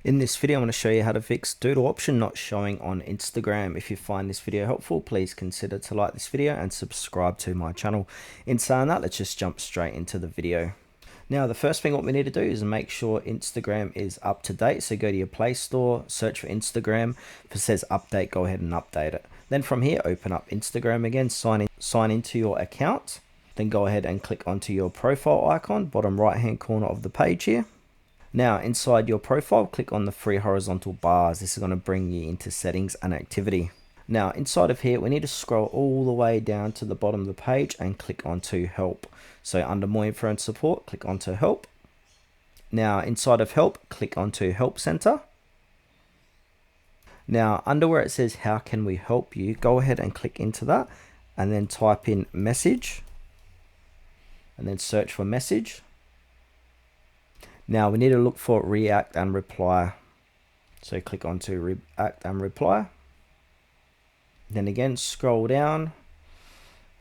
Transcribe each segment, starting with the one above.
In this video, I'm going to show you how to fix Doodle option not showing on Instagram. If you find this video helpful, please consider to like this video and subscribe to my channel. In saying that, let's just jump straight into the video. Now, the first thing what we need to do is make sure Instagram is up to date. So go to your Play Store, search for Instagram. If it says update, go ahead and update it. Then from here, open up Instagram again, sign into your account. Then go ahead and click onto your profile icon, bottom right hand corner of the page here. Now, inside your profile, click on the three horizontal bars. This is going to bring you into settings and activity. Now, inside of here, we need to scroll all the way down to the bottom of the page and click onto help. So under more info and support, click onto help. Now, inside of help, click onto help center. Now, under where it says, how can we help you? Go ahead and click into that and then type in message and then search for message. Now we need to look for react and reply. So click onto react and reply. Then again, scroll down.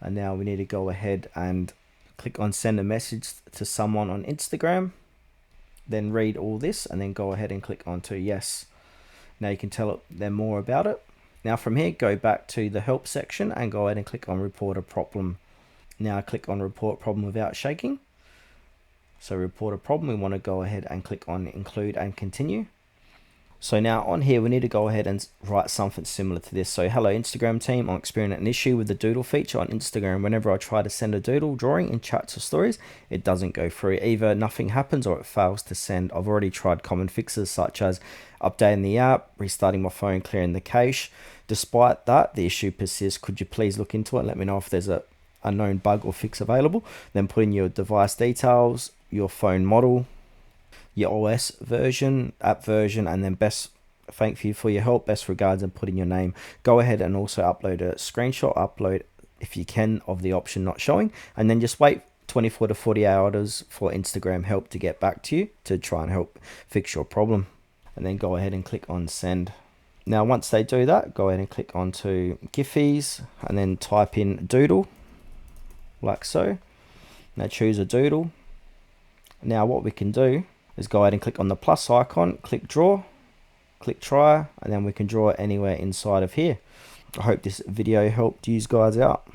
And now we need to go ahead and click on send a message to someone on Instagram. Then read all this and then go ahead and click onto yes. Now you can tell them more about it. Now from here, go back to the help section and go ahead and click on report a problem. Now click on report problem without shaking. So report a problem, we want to go ahead and click on include and continue. So now on here, we need to go ahead and write something similar to this. So hello Instagram team, I'm experiencing an issue with the doodle feature on Instagram. Whenever I try to send a doodle drawing in chats or stories, it doesn't go through. Either nothing happens or it fails to send. I've already tried common fixes such as updating the app, restarting my phone, clearing the cache. Despite that, the issue persists. Could you please look into it and let me know if there's a known bug or fix available? Then put in your device details, your phone model, your OS version, app version, and then thank you for your help, best regards, and put in your name. Go ahead and also upload a screenshot, upload if you can, of the option not showing, and then just wait 24 to 48 hours for Instagram help to get back to you to try and help fix your problem. And then go ahead and click on send. Now once they do that, go ahead and click onto Giphies and then type in doodle like so. Now choose a doodle. Now what we can do is go ahead and click on the plus icon, click draw, click try, and then we can draw it anywhere inside of here. I hope this video helped you guys out.